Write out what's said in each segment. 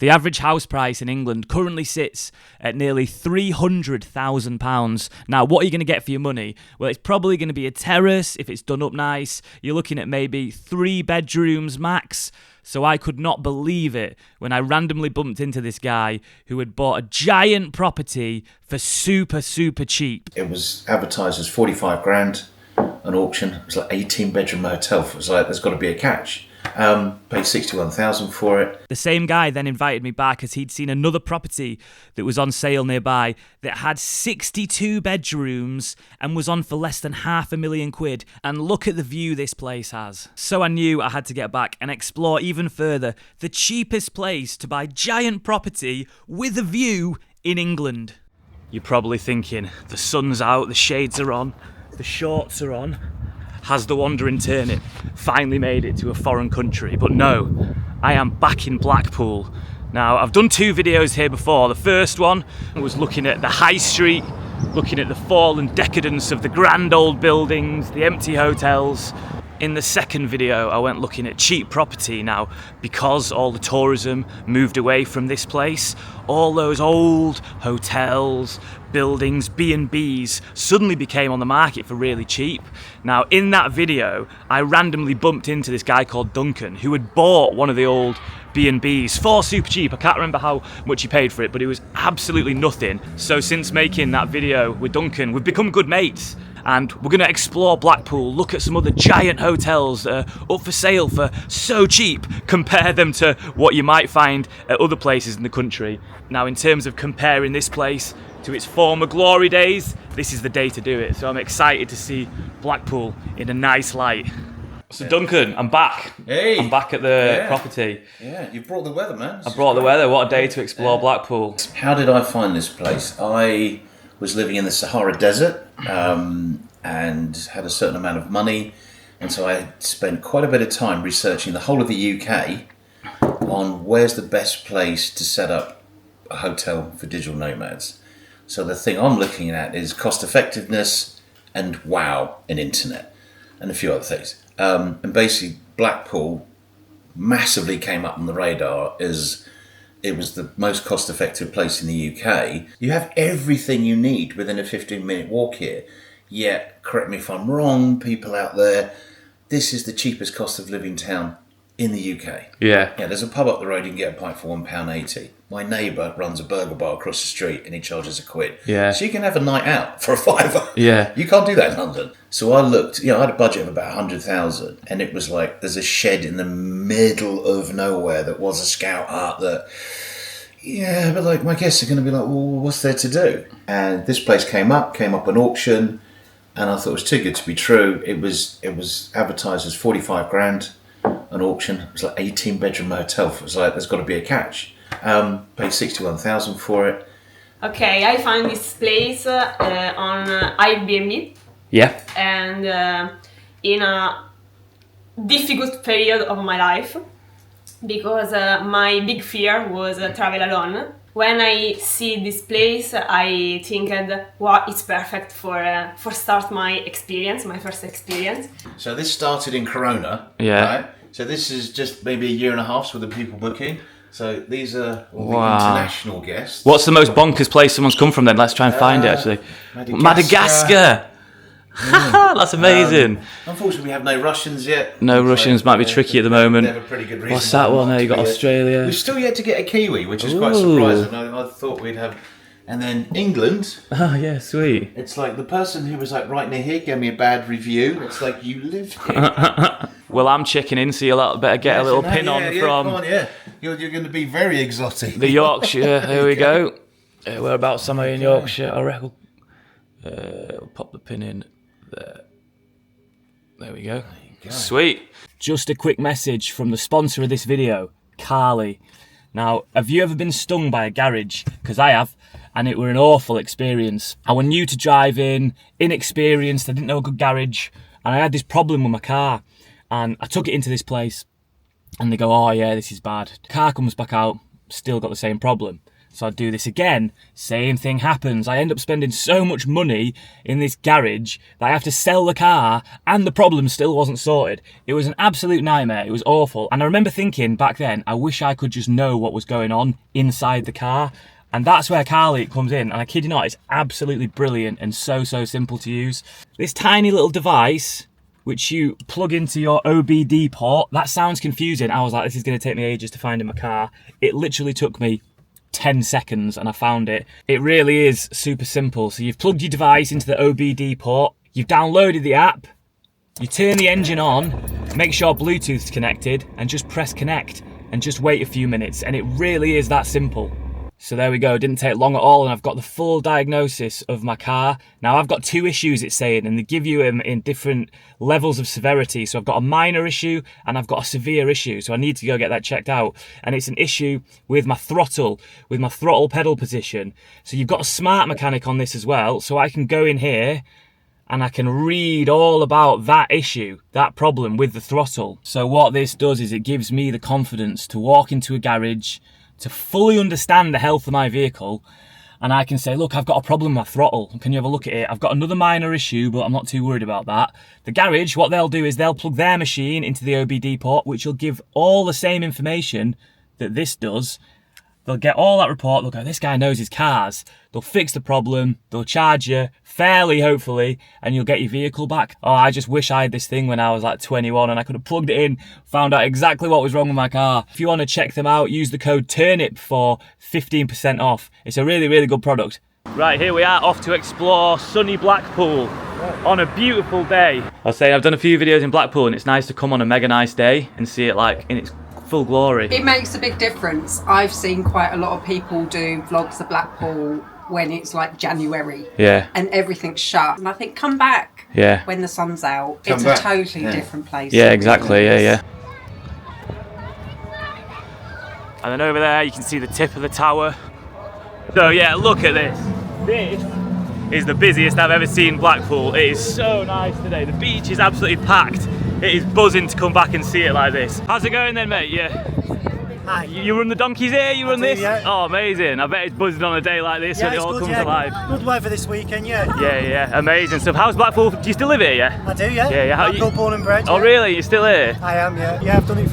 The average house price in England currently sits at nearly £300,000. Now, what are you going to get for your money? Well, it's probably going to be a terrace if it's done up nice. You're looking at maybe 3 bedrooms max. So I could not believe it when I randomly bumped into this guy who had bought a giant property for super, super cheap. It was advertised as 45 grand, an auction. It was like 18-bedroom hotel. It was like, there's got to be a catch. Paid 61,000 for it. The same guy then invited me back as he'd seen another property that was on sale nearby that had 62 bedrooms and was on for less than £500,000. And look at the view this place has. So I knew I had to get back and explore even further the cheapest place to buy giant property with a view in England. You're probably thinking, the sun's out, the shades are on, the shorts are on. Has the wandering turnip finally made it to a foreign country? But no, I am back in Blackpool. Now, I've done 2 videos here before. The first one was looking at the high street, looking at the fall and decadence of the grand old buildings, the empty hotels. In the second video, I went looking at cheap property. Now, because all the tourism moved away from this place, all those old hotels, buildings, B&Bs suddenly became on the market for really cheap. Now, in that video, I randomly bumped into this guy called Duncan who had bought one of the old B&Bs for super cheap. I can't remember how much he paid for it, but it was absolutely nothing. So since making that video with Duncan, we've become good mates. And we're going to explore Blackpool, look at some other giant hotels that are up for sale for so cheap, compare them to what you might find at other places in the country. Now, in terms of comparing this place to its former glory days, this is the day to do it. So I'm excited to see Blackpool in a nice light. So Duncan, I'm back. Hey. I'm back at the property. Yeah, you brought the weather, man. I brought the weather. What a day to explore Blackpool. How did I find this place? I was living in the Sahara Desert and had a certain amount of money, and so I spent quite a bit of time researching the whole of the UK on where's the best place to set up a hotel for digital nomads. So the thing I'm looking at is cost effectiveness and wow in internet and a few other things. And basically Blackpool massively came up on the radar as it was the most cost-effective place in the UK. You have everything you need within a 15-minute walk here. Yet, correct me if I'm wrong, people out there, this is the cheapest cost of living town in the UK. Yeah. Yeah, there's a pub up the road you can get a pint for £1.80. My neighbour runs a burger bar across the street and he charges £1. Yeah. So you can have a night out for a £5. Yeah. You can't do that in London. So I looked, I had a budget of about 100,000 and it was like, there's a shed in the middle of nowhere that was a scout hut that, yeah, but like my guests are going to be like, well, what's there to do? And this place came up an auction, and I thought it was too good to be true. It was advertised as 45 grand, an auction. It was like 18-bedroom hotel. It was like, there's got to be a catch. Paid 61,000 for it. Okay, I found this place on Airbnb. Yeah. And in a difficult period of my life, because my big fear was travel alone. When I see this place, I think, wow, it's perfect for start my first experience. So this started in Corona. Yeah. Right? So this is just maybe a year and a half with the people booking. So these are all the international guests. What's the most bonkers place someone's come from then? Let's try and find it actually. Madagascar. Yeah. That's amazing. Unfortunately, we have no Russians yet. No Russians, might be tricky at the moment. They have a pretty good reason. What's that one there? You got Australia. We've still yet to get a Kiwi, which is quite surprising. I thought we'd have. And then England. Oh, yeah, sweet. It's like the person who was like right near here gave me a bad review. It's like, you live here. Well, I'm checking in, so you'll better get a little pin on from... Come on, yeah. You're going to be very exotic. The Yorkshire, here we go. Whereabouts am I in Yorkshire? I reckon. We'll pop the pin in there. There we go. Sweet. Just a quick message from the sponsor of this video, Carly. Now, have you ever been stung by a garage? Because I have, and it were an awful experience. I were new to driving, inexperienced, I didn't know a good garage, and I had this problem with my car. And I took it into this place, and they go, oh yeah, this is bad. Car comes back out, still got the same problem. So I do this again, same thing happens. I end up spending so much money in this garage that I have to sell the car and the problem still wasn't sorted. It was an absolute nightmare, it was awful. And I remember thinking back then, I wish I could just know what was going on inside the car. And that's where CarLeak comes in. And I kid you not, it's absolutely brilliant and so simple to use. This tiny little device, which you plug into your OBD port, that sounds confusing. I was like, this is gonna take me ages to find in my car. It literally took me 10 seconds and I found it. It really is super simple. So you've plugged your device into the OBD port, you've downloaded the app, you turn the engine on, make sure Bluetooth's connected, and just press connect and just wait a few minutes. And it really is that simple. So there we go, didn't take long at all, and I've got the full diagnosis of my car. Now I've got 2 issues, it's saying, and they give you them in different levels of severity. So I've got a minor issue and I've got a severe issue. So I need to go get that checked out. And it's an issue with my throttle pedal position. So you've got a smart mechanic on this as well. So I can go in here and I can read all about that issue, that problem with the throttle. So what this does is it gives me the confidence to walk into a garage, to fully understand the health of my vehicle, and I can say, look, I've got a problem with my throttle. Can you have a look at it? I've got another minor issue, but I'm not too worried about that. The garage, what they'll do is they'll plug their machine into the OBD port, which will give all the same information that this does. They'll get all that report, they'll go, this guy knows his cars. They'll fix the problem, they'll charge you fairly, hopefully, and you'll get your vehicle back. Oh, I just wish I had this thing when I was like 21 and I could have plugged it in, found out exactly what was wrong with my car. If you want to check them out, use the code TURNIP for 15% off. It's a really good product. Right, here we are off to explore sunny Blackpool on a beautiful day. I was saying I've done a few videos in Blackpool and it's nice to come on a mega nice day and see it like in its full glory. It makes a big difference. I've seen quite a lot of people do vlogs of Blackpool when it's like January, and everything's shut, and I think come back when the sun's out. It's a totally different place. Yeah, exactly. Yeah. And then over there you can see the tip of the tower. So yeah, look at this. This is the busiest I've ever seen Blackpool. It is so nice today. The beach is absolutely packed. It is buzzing to come back and see it like this. How's it going then, mate? Yeah. Hi. You run the donkeys here? You run this? Yeah. Oh, amazing. I bet it's buzzing on a day like this when it all comes alive. Good weather this weekend, Yeah, amazing stuff. How's Blackpool? Do you still live here, yeah? I do, yeah. Yeah. Blackpool, born and bred. Oh, really? You're still here? I am, yeah. Yeah, I've done it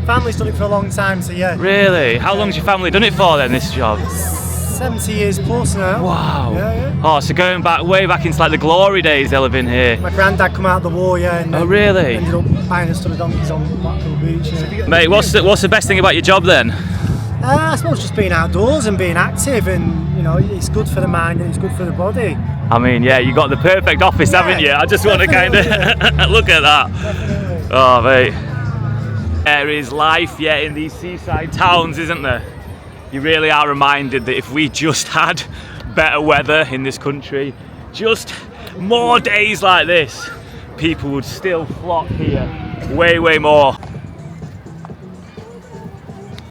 family's done it for a long time, so yeah. Really? How long's your family done it for then, this job? 70 years plus now. Wow. Yeah. Oh, so going back, way back into like the glory days they'll have been here. My granddad come out of the war, and oh, really? Ended up buying us sort of donkeys on Blackpool Beach. Yeah. Mate, what's the best thing about your job then? I suppose just being outdoors and being active, and you know, it's good for the mind and it's good for the body. I mean, yeah, you got the perfect office, haven't you? I just want to kind of look at that. Definitely. Oh, mate. There is life, in these seaside towns, isn't there? You really are reminded that if we just had better weather in this country, just more days like this, people would still flock here way more.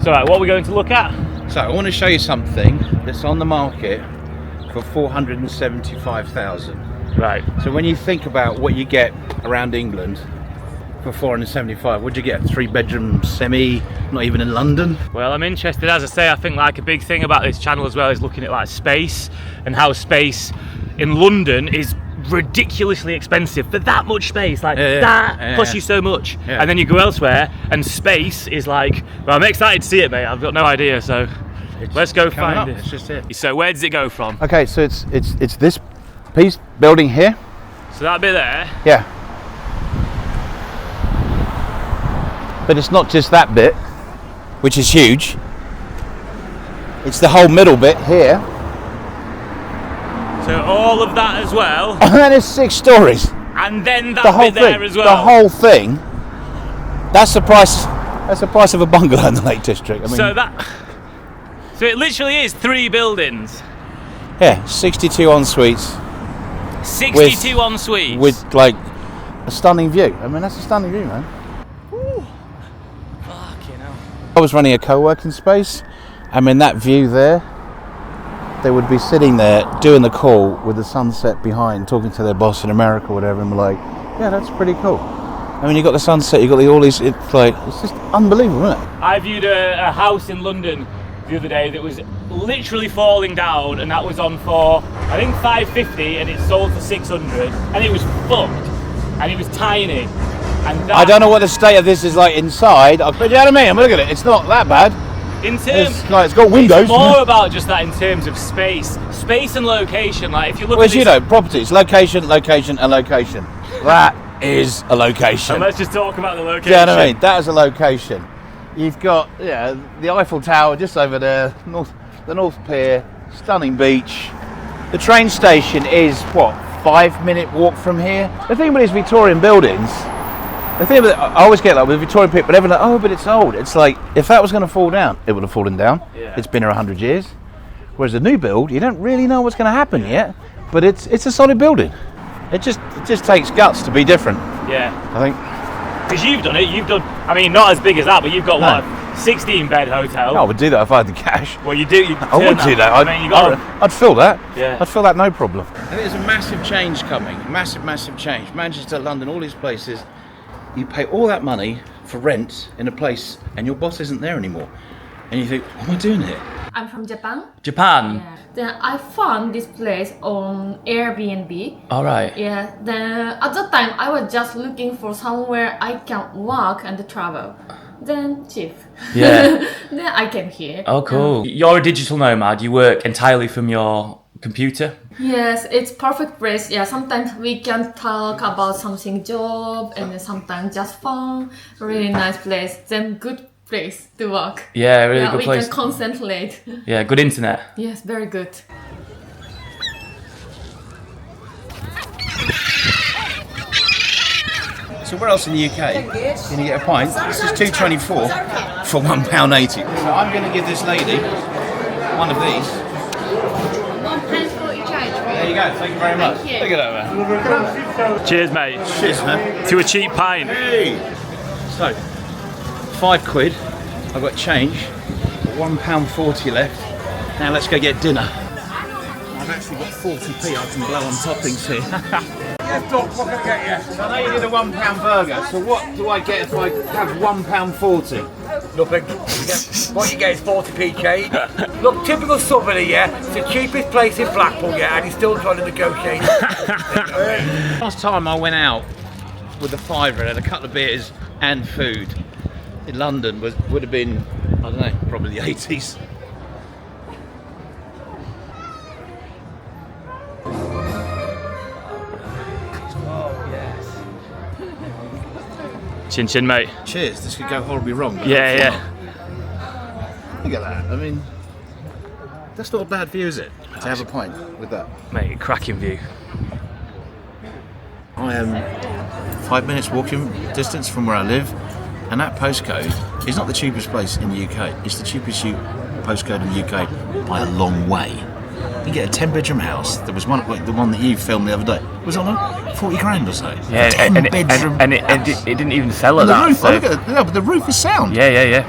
So right, what are we going to look at? So I want to show you something that's on the market for 475,000. Right. So when you think about what you get around England for 475, what'd you get? 3-bedroom semi, not even in London? Well, I'm interested, as I say. I think like a big thing about this channel as well is looking at like space and how space in London is ridiculously expensive for that much space, like that costs you so much, and then you go elsewhere and space is like, well, I'm excited to see it, mate. I've got no idea, so let's go find it. It's just it. So where does it go from? Okay, so it's this piece building here. So that bit there. Yeah. But it's not just that bit, which is huge. It's the whole middle bit here. So all of that as well. And then it's 6 stories. And then that bit there as well. The whole thing. That's the price. That's the price of a bungalow in the Lake District. I mean, so it literally is 3 buildings. Yeah, 62 ensuites. 62 ensuites. With like a stunning view. I mean, that's a stunning view, man. Ooh. Fucking hell. I was running a co-working space. I mean, that view there. They would be sitting there doing the call with the sunset behind, talking to their boss in America or whatever, and we're like, yeah, that's pretty cool. I mean, you got the sunset, you got all these, it's just unbelievable, isn't it? I viewed a house in London the other day that was literally falling down, and that was on for I think $550, and it sold for $600, and it was fucked, and it was tiny. And I don't know what the state of this is like inside, but you know what I mean? I'm looking at it. It's not that bad. In terms, it's got windows. It's more about just that in terms of space and location. Like if you look at you know, properties, location, and location. That is a location. And let's just talk about the location. Do you know what I mean? That is a location. You've got the Eiffel Tower just over there, the North Pier, stunning beach. The train station is 5-minute walk from here. The thing with these Victorian buildings. The thing that I always get like with Victorian people, everyone's like, oh, but it's old. It's like, if that was going to fall down, it would have fallen down. Yeah. It's been here 100 years. Whereas a new build, you don't really know what's going to happen yet, but it's a solid building. It just takes guts to be different. Yeah. I think. Because you've done it. I mean, not as big as that, but you've got what? 16-bed hotel. I would do that if I had the cash. Well, you do. I would do that. I'd fill that. Yeah. I'd fill that, no problem. I think there's a massive change coming. Massive change. Manchester, London, all these places. You pay all that money for rent in a place, and your boss isn't there anymore. And you think, what am I doing here? I'm from Japan. Japan? Yeah. Then I found this place on Airbnb. All right. Yeah. Then at that time, I was just looking for somewhere I can work and travel. Then cheap. Yeah. Then I came here. Oh, cool. You're a digital nomad. You work entirely from your computer? Yes, it's perfect place. Yeah, sometimes we can talk about something job, and then sometimes just fun. Really nice place. Then good place to work. Yeah, really good place. We can concentrate. Yeah, good internet. Yes, very good. So where else in the UK can you get a pint? This is £2.24 for £1.80. So I'm going to give this lady one of these. £1.40 charge. There you go, thank you very much. Thank you. Look at that, man. Cheers, mate. Cheers, man. To a cheap pint. Hey. So, £5. I've got change. £1.40 left. Now let's go get dinner. I've actually got 40p I can blow on toppings here. Yeah, Doc, what can I get you? So I know you did a £1 burger, so what do I get if I have £1.40? Nothing. What you get is 40p change. Look, typical southerner, yeah. It's the cheapest place in Blackpool, yeah, and he's still trying to negotiate. Last time I went out with a fiver and had a couple of beers and food in London would have been, I don't know, probably the 80s. Chin chin, mate. Cheers. This could go horribly wrong. Yeah. Look at that. I mean, that's not a bad view, is it? To have a pint with that. Mate, cracking view. I am 5 minutes walking distance from where I live, and that postcode is not the cheapest place in the UK. It's the cheapest postcode in the UK by a long way. You get a 10-bedroom house. There was one, like the one that you filmed the other day. Was on like 40 grand or so. Yeah, and it didn't even sell at that. Roof, so. But the roof is sound. Yeah.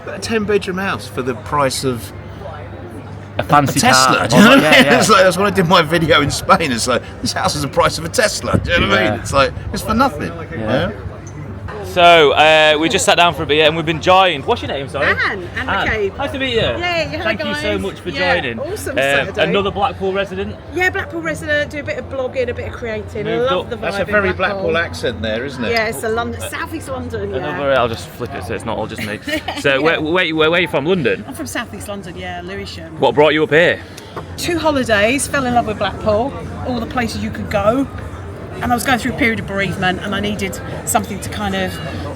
A 10-bedroom house for the price of a fancy Tesla. car. Do you know what I mean? It's like, that's when I did my video in Spain. It's like, this house is the price of a Tesla. Do you know what I mean? It's like, it's for nothing. Yeah. So we just sat down for a bit and we've been joined. What's your name, sorry? Anne McCabe. Nice to meet you. Yeah, Thank you so much for joining. Awesome Saturday. Another Blackpool resident? Yeah, Blackpool resident, do a bit of blogging, a bit of creating. I love the vibe. That's a very Blackpool accent there, isn't it? Yeah, it's a London, South East London, I'll just flip it so it's not all just me. So where are you from, London? I'm from South East London, yeah, Lewisham. What brought you up here? 2 holidays, fell in love with Blackpool, all the places you could go. And I was going through a period of bereavement and I needed something to kind of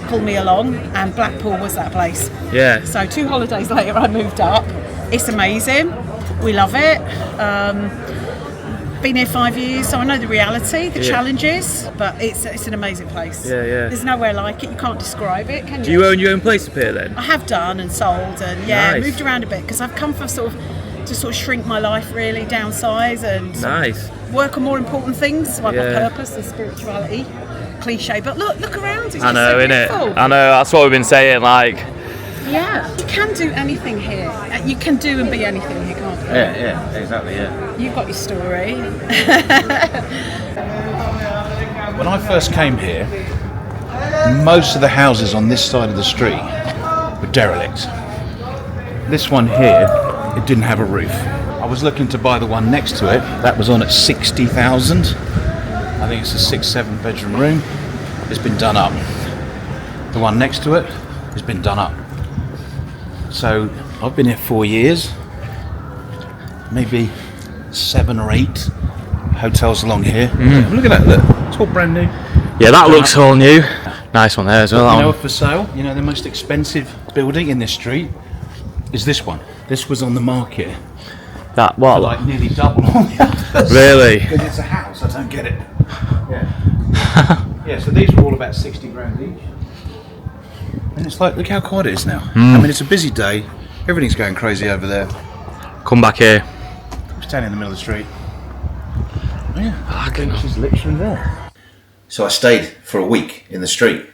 pull me along, and Blackpool was that place. Yeah. So 2 holidays later I moved up. It's amazing. We love it. Been here 5 years, so I know the reality, the challenges, but it's an amazing place. Yeah. There's nowhere like it. You can't describe it, can you? Do you own your own place up here then? I have done and sold, and Nice. moved around a bit because I've come for to shrink my life, really, downsize and Nice. work on more important things like my purpose and spirituality. Cliche, but look around. It's I know, so innit? beautiful. I know, that's what we've been saying, like. Yeah, you can do anything here. You can do and be anything here, can't you? Yeah, exactly, yeah. You've got your story. When I first came here, most of the houses on this side of the street were derelict. This one here, it didn't have a roof. I was looking to buy the one next to it. That was on at 60,000. I think it's a 6-7 bedroom room. It's been done up. The one next to it has been done up. So I've been here 4 years. Maybe 7 or 8 hotels along here. Look at that, look. It's all brand new. Yeah, that looks all new. Nice one there as well. You know, for sale, you know, the most expensive building in this street is this one. This was on the market. That what? For like nearly double all the others. Really? Because it's a house, I don't get it. Yeah. Yeah, so these are all about 60 grand each. And it's like, look how quiet it is now. I mean, it's a busy day. Everything's going crazy over there. Come back here. I'm standing in the middle of the street. Yeah, the bench is literally there. So I stayed for a week in the street,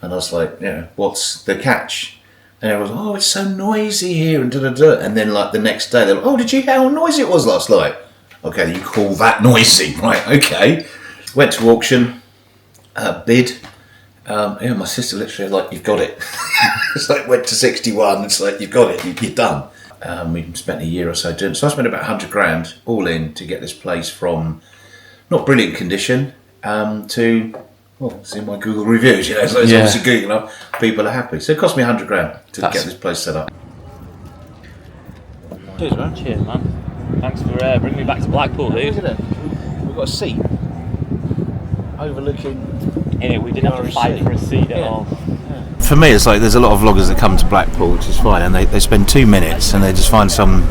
and I was like, what's the catch? And everyone was, oh, it's so noisy here, and da-da-da. And then, like, the next day, they're like, oh, did you hear how noisy it was last night? Okay, you call that noisy, right, okay. Went to auction, bid. My sister literally like, you've got it. It's like, went to 61, it's like, you've got it, you're done. We spent a year or so doing it. So I spent about 100 grand all in to get this place from not brilliant condition to, well, it's in my Google reviews, so it's obviously good enough, people are happy. So it cost me 100 grand to get this place set up. Cheers, man. Cheers, man. Thanks for bringing me back to Blackpool, dude. Look at it. We've got a seat overlooking. Yeah, we didn't have to fight for a seat at all. For me, it's like there's a lot of vloggers that come to Blackpool, which is fine, and they spend 2 minutes and they just find some,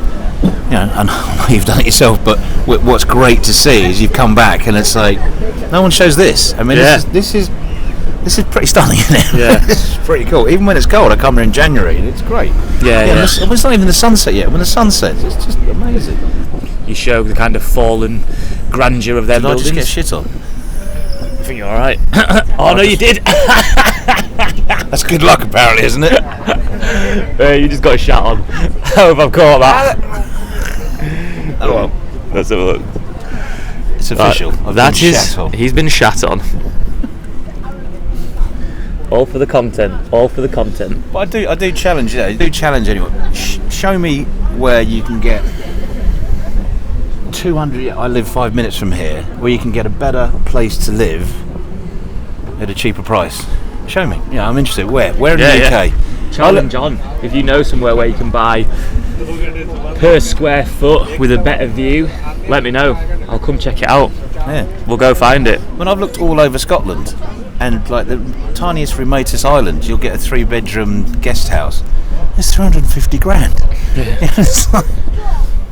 you know, and I know you've done it yourself, but what's great to see is you've come back and it's like, no one shows this. I mean, this is pretty stunning, isn't it? Yeah. This is pretty cool. Even when it's cold, I come here in January and it's great. It's not even the sunset yet. When the sun sets, it's just amazing. You show the kind of fallen grandeur of their buildings. Did I just get shit on? I think you're alright. Oh, no, you did. That's good luck, apparently, isn't it? You just got shot on. I hope I've caught that. Oh, well. Let's have a look. It's official. He's been shat on. All for the content. All for the content. But I do challenge. I do challenge anyone. Show me where you can get 200. I live 5 minutes from here, where you can get a better place to live at a cheaper price. Show me. Yeah, I'm interested. Where in the UK? Challenge on. If you know somewhere where you can buy per square foot with a better view, let me know. I'll come check it out. Yeah, we'll go find it. When I've looked all over Scotland, and like the tiniest, remotest island, you'll get a 3-bedroom guest house. It's 350 grand. Yeah. It's like,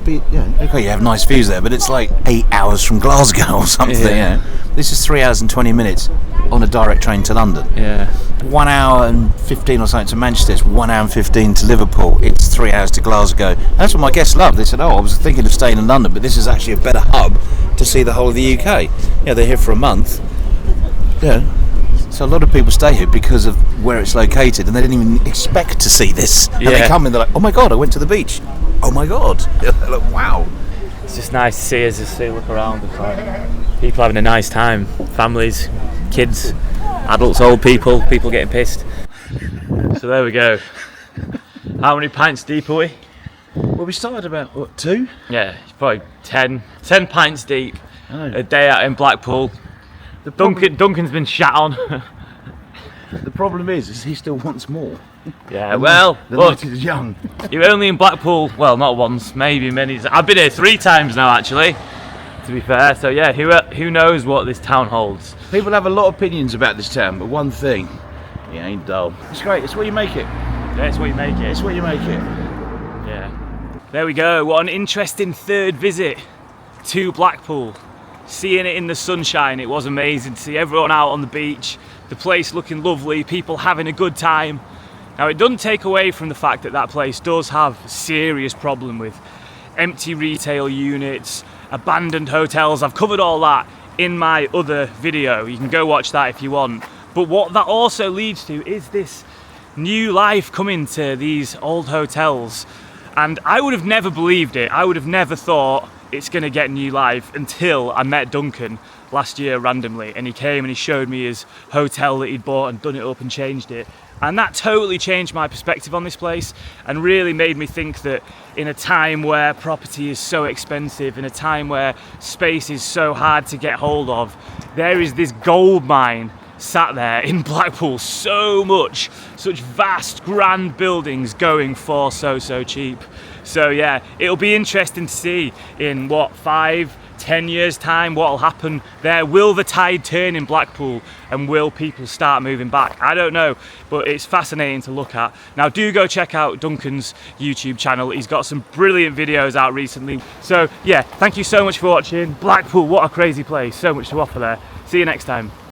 okay, you have nice views there, but it's like 8 hours from Glasgow or something. Yeah. This is 3 hours and 20 minutes on a direct train to London. Yeah. 1 hour and 15 or something to Manchester. It's 1 hour and 15 to Liverpool. It's 3 hours to Glasgow. And that's what my guests love. They said, "Oh, I was thinking of staying in London, but this is actually a better hub to see the whole of the UK." Yeah, they're here for a month. Yeah. So a lot of people stay here because of where it's located, and they didn't even expect to see this. And they come in, they're like, "Oh my god, I went to the beach. Oh my god." They're like, wow. It's just nice to see us just look around. It's like people having a nice time. Families, kids, adults, old people getting pissed. So there we go. How many pints deep are we? Well, we started about, 2? Yeah, probably 10 pints deep. A day out in Blackpool. Duncan's been shat on. The problem is he still wants more. Yeah, well, the night is young. You're only in Blackpool, well, not once, maybe many. I've been here 3 times now, actually, to be fair. So yeah, who knows what this town holds? People have a lot of opinions about this town, but one thing, it ain't dull. It's great. It's what you make it. Yeah, it's what you make it. It's what you make it. Yeah. There we go. What an interesting third visit to Blackpool. Seeing it in the sunshine, it was amazing to see everyone out on the beach, the place looking lovely, people having a good time. Now, it doesn't take away from the fact that that place does have a serious problem with empty retail units, abandoned hotels. I've covered all that in my other video. You can go watch that if you want. But what that also leads to is this new life coming to these old hotels. And I would have never believed it. I would have never thought it's going to get new life until I met Duncan last year randomly, and he came and he showed me his hotel that he'd bought and done it up and changed it And that totally changed my perspective on this place and really made me think that in a time where property is so expensive, in a time where space is so hard to get hold of, there is this gold mine sat there in Blackpool. Such vast, grand buildings going for so cheap. So yeah, it'll be interesting to see in 5-10 years time what'll happen there. Will the tide turn in Blackpool and will people start moving back? I don't know, but it's fascinating to look at. Now do go check out Duncan's YouTube channel. He's got some brilliant videos out recently. So yeah, thank you so much for watching. Blackpool, what a crazy place. So much to offer there. See you next time.